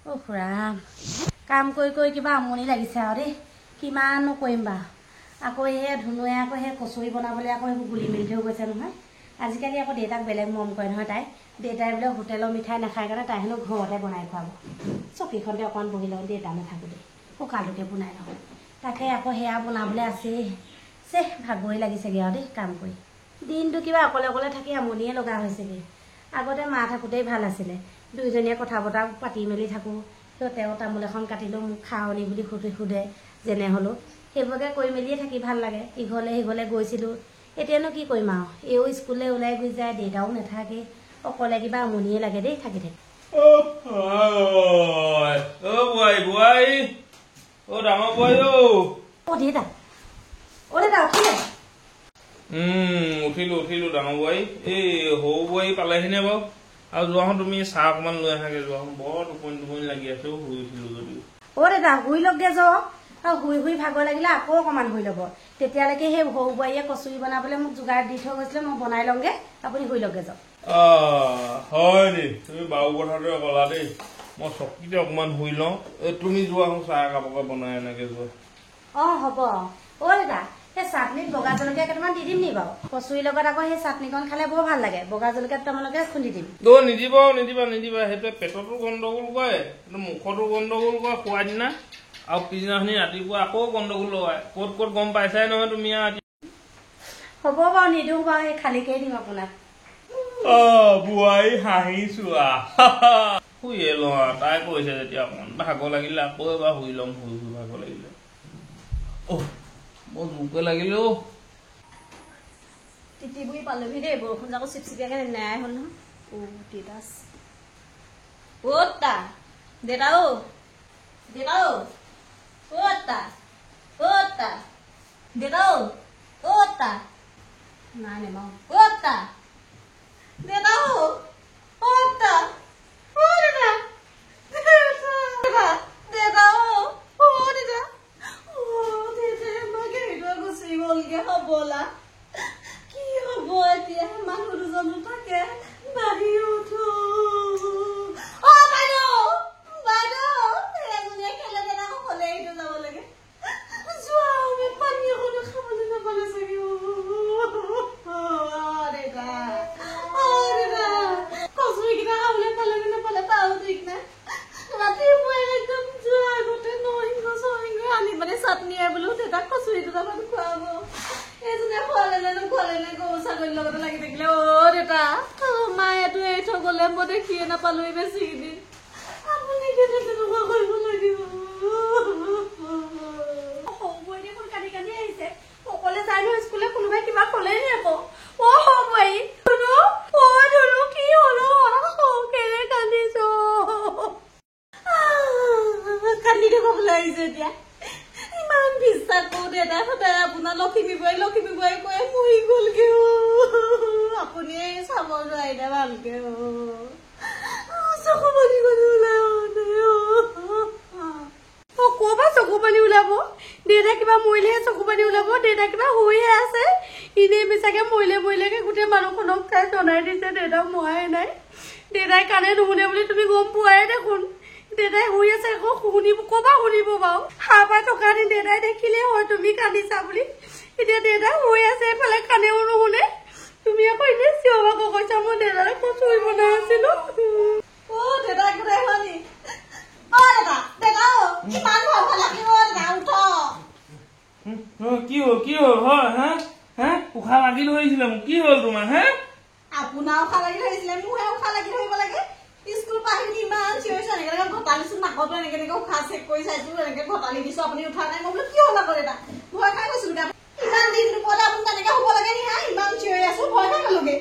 ৰাম কাম কৰি কিবা আমনি লাগিছে আৰু দেই কিমাননো কৰিম বা আকৌ এই ধুনুৱে আকৌ সেই কচুৰি বনাবলৈ আকৌ সেইবোৰ গুলি মেলি থৈ গৈছে নহয় আজিকালি আকৌ দেউতাক বেলেগ মৰম কৰে নহয় তাই দেউতাই বোলে হোটেলৰ মিঠাই নাখায় কাৰণে তাই হেনো ঘৰতে বনাই খুৱাব চকীখনতে অকণমান বহি লওঁ দেউতা নাথাকোঁতে কঁকালটোকে বনাই লওঁ তাকে আকৌ সেয়া বনাবলৈ আছেই চে ভাগৰি লাগিছেগৈ আৰু দেই কাম কৰি দিনটো কিবা অকলে অকলে থাকি আমনিয়ে লগা হৈছেগৈ আগতে মা থাকোঁতেই ভাল আছিলে দুইজনীয়ে কথা বতৰা পাতি মেলি থাকোঁ তেওঁ তামোল এখন কাটিলেও মোক খাৱনি বুলি সোধে যেনে হ'লেও সেইবোৰকে কৰি মেলিয়ে থাকি ভাল লাগে ইঘৰলৈ সিঘৰলৈ গৈছিলোঁ এতিয়ানো কি কৰিম আৰু এও স্কুললৈ ওলাই গৈ যায় দেউতাও নাথাকে অকলে কিবা আমনিয়ে লাগে দেই থাকি থাকি উঠিলো ডাঙৰ বোৱাৰী এই সৰু বোৱাৰী পালেহিনে বাৰু আৰু যোৱাখন তুমি চাহ অকমান লৈ আহাগে যোৱাখন বৰ টোপনি লাগি আছে শুই উঠিলো যদিও দাদা শুই লগে যাওঁ আৰু শুই ভাগৰ লাগিলে আকৌ অকণমান শুই ল'ব তেতিয়ালৈকে সেই সৰু বোৱাৰীয়ে কচুৰি বনাবলৈ মোক যোগাৰ দি থৈ গৈছিলে মই বনাই লওঁগে আপুনি শুই লগে যাওক হয় নি তুমি বাৰু কথাটো ক'লা দেই মই চকীতে অকমান শুই লওঁ তুমি যোৱাখন চাহ কাপকে বনাই এনেকে যোৱা হ'ব দাদা সেই চাটনিত বগা জলকীয়া কেইটামান দি দিম নি বাৰু কচুৰিৰ লগত আকৌ সেই চাটনিকণ খালে বৰ ভাল লাগে বগা জলকীয়া দুটামানকে খুন্দি দিম নিদিবা সেইটোৱে পেটতো গণ্ডগোল কৰে মুখতো গণ্ডগোল কৰে খোৱা দিনা আৰু পিছদিনাখনি ৰাতিপুৱা আকৌ গণ্ডগোল লগায় ক'ত গম পাইছাই নহয় তুমি হ'ব বাৰু নিদিওঁ বাৰু সেই খালীকেই দিম আপোনাক বোৱাৰী হাঁহিছো শুইয়ে লওঁ তাই কৈছে যেতিয়া অকমান ভাগৰ লাগিলে আকৌ এবাৰ শুই ল'ম শুই ভাগৰ লাগিলে বৰ জোকে লাগিলে তিতিবুৰি পালোহি দেই বৰষুণ যাকো চিপচিপিয়াকে নেৰাই হ'ল নহয় নাই বলা কি হব এতিয়া মানুহ দুজন থাকে বাঢ়ি উঠো এজনীয়ে খেলে দেনা সকলে এইটো যাব লাগে যোৱা পানী এখনো খাবলৈ নাপালে চাগে কচুৰি কেইটা খাবলৈ পালে নে নাপালে তাও ঠিক নাই ৰাতিপুৱা একদম যোৱা আগতে নৰসিংহ চৰসিংহ আনি মানে চাটনি বোলো দেউতাক কচুৰি দুটামান খুৱাব এজনে খোৱালে গৰু ছাগলীৰ লগতে লাগি থাকিলে দেউতা মায়েতো এৰি থৈ গলে মই দেখিয়ে নাপালো বেছি দিন আপুনি তেনেকুৱা কৰিব লাগিব সৰু বোৱাৰী দেখোন কান্দি আহিছে অকলে যাই ন স্কুলে কোনোবাই কিবা কলেই নি আকৌ সৰু বোৱাৰী ধুনু কি হলো কেনে কান্দিছ কান্দি দেখুৱাবলৈ আহিছে এতিয়া ইমান বিশ্বাস কৰো দেউতাই সদায় আপোনাৰ লখিমী বোৱাৰী কৈ মৰি গলগে আপুনি চাব নোৱাৰিলে ভালকে চকু পানী ওলাই ক'ৰবাত চকু পানী ওলাব দেউতা কিবা মৰিলেহে চকু পানী ওলাব দেউতা কিবা হৈয়ে আছে এনেই মিছাকে মৰিলেকে গোটেই মানুহখনক খাই জনাই দিছে দেউতা মৰাই নাই দেউতাই কাণে নুশুনে বুলি তুমি গম পোৱাই দেখোন দেউতাই শুই আছে আকৌ ক'বা শুনিব বাৰু সাৰ পাই থকা দিন দেউতাই দেখিলে হয় তুমি কান্দিছা বুলি এতিয়া দেউতাই শুই আছে এইফালে কাণেও নুশুনে তুমি আকৌ এনেই চিঞৰ বাখৰ কৈছা মই দেউতাৰে কচুৰি বনাই আছিলো দেউতাই গোটাই হোৱা নি কি হ'ল হয় উশাহ লাগি ধৰিছিলে মোক কি হ'ল তোমাৰ আপোনাৰ উশাহ লাগি ধৰিছিলে মোৰহে উশাহ লাগি ধৰিব লাগে স্কুল পাহি ইমান চিঞৰিছে এনেকে ঘটালিছো নাকতো এনেকে উশাহ চেক কৰি চাইছো এনেকে ঘটালি দিছো আপুনি উঠা নাই মই বোলো কি হ'ল আকৌ দেউতা ভয় খাই গৈছিলো ইমান দিন দুপৰতে আপুনি তেনেকে হ'ব লাগে নি ইমান চিঞৰি আছো ভয় খাই গলোগে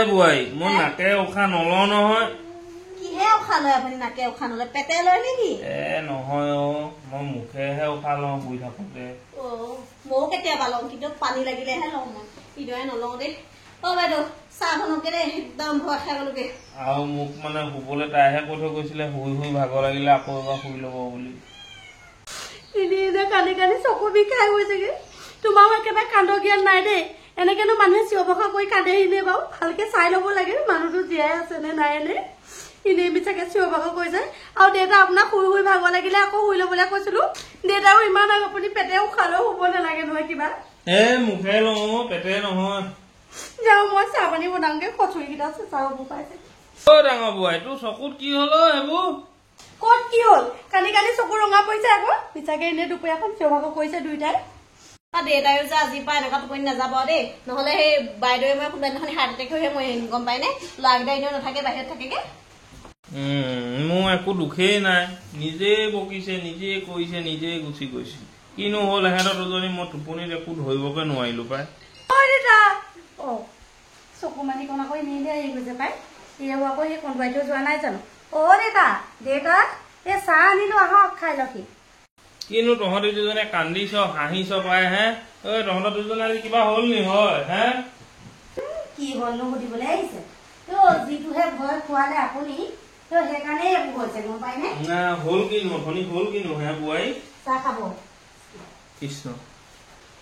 বোৱাৰী মই নাকে উশাহ নলওঁ নহয় কিহে উশাহ লয় আপুনি নাকে উশাহ নলয় পেটে লয় নেকি নহয় মই মুখেহে উশাহ লওঁ শুই থাকোতে ময়ো কেতিয়াবা লওঁ কিন্তু পানী লাগিলেহে লওঁ মই ইদৰে নলওঁ দেই বাইদেউ চাহ বনকে দেই একদম ভয় খাই গলোগে আৰু মোক মানে শুবলৈ তাইহে কৈ থৈ গৈছিলে শুই ভাগৰ লাগিলে আকৌ এবাৰ শুই ল'ব বুলি এনেই কান্দি চকু বিষাই গৈছেগে তোমাৰো একেবাৰে কান্দ জ্ঞান নাই দেই এনেকেনো মানুহে চিঞৰ বাখৰ কৰি কান্দেহি নে বাৰু ভালকে চাই ল'ব লাগে মানুহটো জীয়াই আছে নে নাই নে এনেই মিছাকে চিঞৰ বাখৰ কৰিছে আৰু দেউতা আপোনাক শুই শুই ভাগৰ লাগিলে আকৌ শুই ল'বলৈ কৈছিলো দেউতাও ইমান আপুনি পেটে উশালেও শুব নালাগে নহয় কিবা মুখে লওঁ পেটে নহয় যাওঁ মই চাহ পানী বনাওঁগে কচুৰিকেইটা চেঁচা হ'ব পাইছে ডাঙৰ বোৱাই তোৰ চকুত কি হলো এইবোৰ ক'ত কি হ'ল কালি কালি চকু ৰঙা পৰিছে আকৌ মিছাকে এনেই দুপৰীয়াখন চিঞৰ বাখৰ কৰিছে দুইটাই দেউতাইও যে আজি পৰা এনেকুৱা টোপনি নাযাব দেই নহলে সেই বাইদেৱে মই কোনোবাদিনাখন হাৰ্ট এটেক হৈহে মই গম পাই নে ল'ৰাকেইটা এনেও নাথাকে বাহিৰত থাকেগে মোৰ একো দুখেই নাই নিজে বকিছে নিজে কৈছে নিজে গুচি গৈছে কিনো হ'ল এহেঁতৰ দুজনী মই টোপনিত একো ধৰিবকে নোৱাৰিলো পাই চকু মানিকণ আকৌ এনেই আহি গৈছে পাই এও আকৌ সেই কোনোবাই থৈ যোৱা নাই জানো দেউতা এই চাহ আনিলো আহক খাই লখি কিনো তহঁতি দুজনে কান্দিছ হাঁহিছ পাই হে তহঁতৰ দুজনে আজি কিবা হ'ল নি হয় হে কি হ'লনো সুধিবলৈ আহিছে যিটোহে ভয় খোৱালে আপুনি সেইকাৰণে এইবোৰ হৈছে গম পাইনে হ'ল কিনো অথনি হ'ল কিনো হে বোৱাৰী চাহ খাব কৃষ্ণ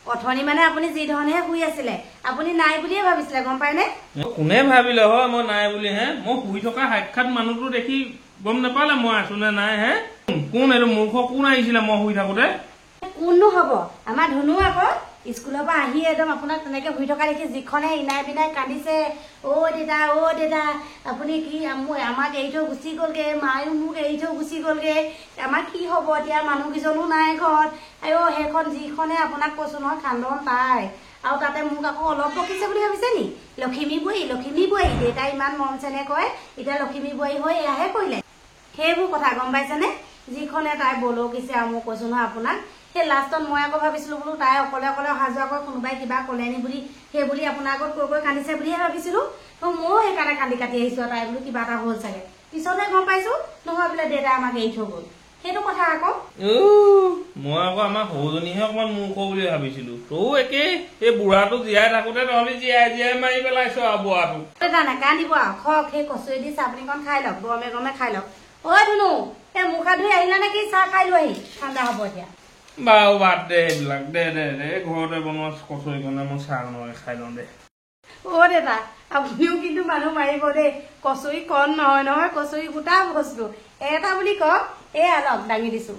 অথনি মানে আপুনি যি ধৰণেহে শুই আছিলে আপুনি নাই বুলিয়ে ভাবিছিলে গম পাইনে কোনে ভাবিলে হয় মই নাই বুলি হে মই শুই থকা সাক্ষাৎ মানুহটো দেখি গম নাপালে মই আছো নে নাই হে কোন এইটো মূৰ্খ কোন আহিছিলে মই শুই থাকোতে কোননো হব আমাৰ ধুনু আকৌ স্কুলৰ পৰা আহি একদম আপোনাক তেনেকে শুই থকা দেখি যিখনে ইনাই বিনাই কান্দিছে দেউতা আপুনি কি আমাক এৰি থৈ গুচি গ'লগে মায়ো মোক এৰি থৈ গুচি গ'লগে আমাৰ কি হ'ব এতিয়া মানুহকেইজনো নাই ঘৰত সেইখন যিখনে আপোনাক কৈছো নহয় খান্দন তাই আৰু তাতে মোক আকৌ অলপ বকিছে বুলি ভাবিছে নি লখিমী বোৱাৰী দেউতাই ইমান মৰম চেনে কয় এতিয়া লখিমী বোৱাৰী হৈ এয়াহে কৰিলে সেইবোৰ কথা গম পাইছেনে যিখনে তাই বলকিছে আৰু মই কৈছো নহয় আপোনাক সেই লাষ্টত মই আকৌ ভাবিছিলো বোলো তাই অকলে অকলে অহা যোৱা কৰি কোনোবাই কিবা ক'লে নি বুলি সেই বুলি আপোনাৰ আগত কৈ কান্দিছে বুলিহে ভাবিছিলো ময়ো সেইকাৰণে কান্দি কাটি আহিছো তাই বোলো কিবা এটা হ'ল চাগে পিছতে গম পাইছো নহয় বোলে দেউতাই আমাক এৰি থৈ গ'ল সেইটো কথা আকৌ মই আকৌ আমাৰ সৰুজনীহে অকমান মূৰ্খ বুলি ভাবিছিলো তৌ একেই এই বুঢ়াটো জীয়াই থাকোতে তহঁতি জীয়াই মাৰি পেলাইছ আৰু বুঢ়াটো দেউতা নাকান্দিব খক সেই কচুৰি দি চাটনিকণ খাই লওক গৰমে গৰমে খাই লওক ধুনু সেই মুখ হাত ধুই আহিলা নেকি চাহ খাই লৈ আহি ঠাণ্ডা হ'ব এতিয়া বাৰু বাদ দে এইবিলাক দে ঘৰতে বনোৱা কচুৰিকণে মই চাহ নহয় খাই লওঁ দে দেউতা আপুনিও কিন্তু মানুহ মাৰিব দেই কচুৰি কণ নহয় কচুৰি গোটা বস্তু এটা বুলি কওক লওক দাঙি দিছো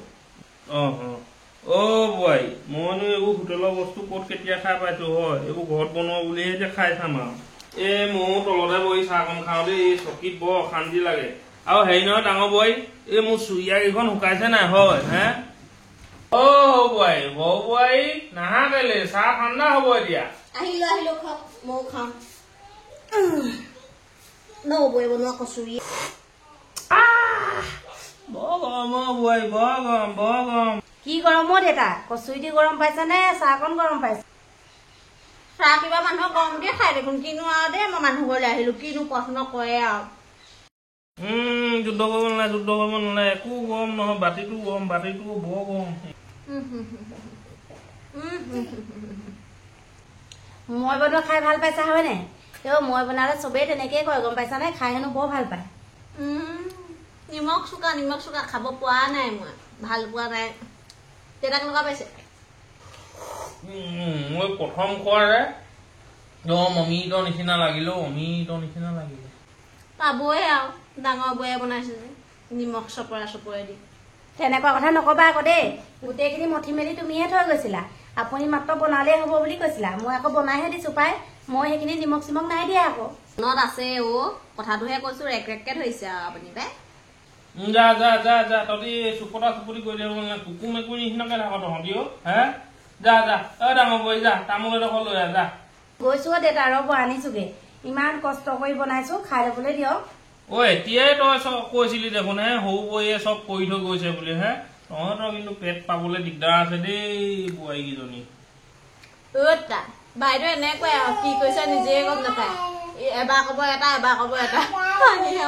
বোৱাৰী মইনো এইবোৰ হোটেলৰ বস্তু ক'ত কেতিয়া খাই পাইছো হয় এইবোৰ ঘৰত বনোৱা বুলিহে যে খাই চাম আৰু ময়ো তলতে বহি চাহকণ খাওঁ দেই এই চকীত বৰ অশান্তি লাগে আৰু হেৰি নহয় ডাঙৰ বোৱাৰী মোৰ চুৰিয়া কেইখন শুকাইছে নাই হয় হে বোৱাৰী নাহা কেলে চাহ ঠাণ্ডা হ'ব এতিয়া আহিলো খাওক ময়ো খাওঁ নবৌয়ে বনোৱা কচুৰি বৰ গৰম বোৱাৰী বৰ গৰম কি গৰম দেউতা কচুৰি দি গৰম পাইছে নে চাহকণ গৰম পাইছে চাহ কিবা মানুহক গৰমকে খাই দেখোন কিনো আৰু দেই মই মানুহ ঘৰলৈ আহিলো কিনো প্ৰশ্ন কৰে আৰু যুদ্ধ কৰিব নালাগে একো গৰম নহয় বাতিটো বৰ গৰম মই বনোৱা খাই ভাল পাইছা হয় নাই মই বনালে চবেই তেনেকেই কয় গম পাইছা নে খাই হেনো বৰ ভাল পায় নিমখ চোকা খাব পৰা নাই মই ভাল পোৱা নাই দেউতা কেনেকুৱা পাইছে মই প্ৰথম খোৱাৰে অমৃতৰ নিচিনা লাগিলে পাবই আৰু ডাঙৰ বৌয়ে বনাইছে যে নিমখ চপৰে দি তেনেকুৱা কথা নকবা আকৌ দেই গোটেইখিনি মঠি মেলি তুমিহে থৈ গৈছিলা আপুনি মাত্ৰ বনালেই হ'ব বুলি কৈছিলা মই আকৌ বনাইহে দিছো পাই মই সেইখিনি নিমখ চিমখ নাই দিয়া আকৌ মনত আছে কথাটোহে কৈছো ৰেককে ধৰিছে আৰু আপুনি পাই যা তহঁতি চুপটা চুপতি কৰি দিব নালাগে কুকুৰ মেকুৰী নিচিনাকে থাক তহঁতিও হে যা ডাঙৰ বোৱাৰী যা তামোল এডোখৰ লৈ যা গৈছো দেউতা ৰ'ব আনিছোগে ইমান কষ্ট কৰি বনাইছো খাই ল'বলৈ দিয়ক এতিয়াই তই চব কৈছিলি দেখোন হে সৰু বোৱাৰীয়ে চব কৰি থৈ গৈছে বুলি হে তহঁতৰ কিন্তু পেট পাবলৈ দিগদাৰ আছে দেই বোৱাৰীকেইজনী বাইদেউ এনেকুৱাই আৰু কি কৈছে নিজে গম নাপায় এবাৰ কব এটা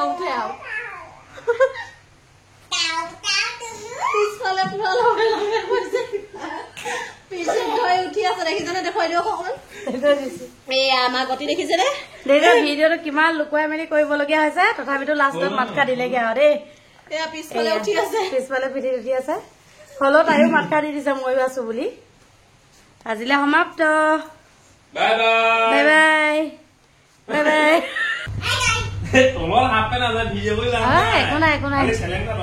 উঠে আৰু পিছফালে পুৰা লগে কৈছে পিছে ধৰি উঠি আছে দেখিছেনে দেখুৱাই দিয়ক অকমান এয়া আমাৰ গতি দেখিছেনে দেউতা ভিডিঅ'টো কিমান লুকুৱাই মেলি কৰিবলগীয়া হৈছে তথাপিতো লাষ্টত মাত খা দিলেগে আৰু দেই পিছফালে উঠি আছে পিছফালে পিঠিত উঠি আছে হলেও তাইও মাত খা দি দিছে ময়ো আছো বুলি আজিলে সমাপ্ত বাই বাই তলৰ হাফ পেণ্ট আছে ভিজে কৰি লাভ একো নাই একো নাই চেলেং কাট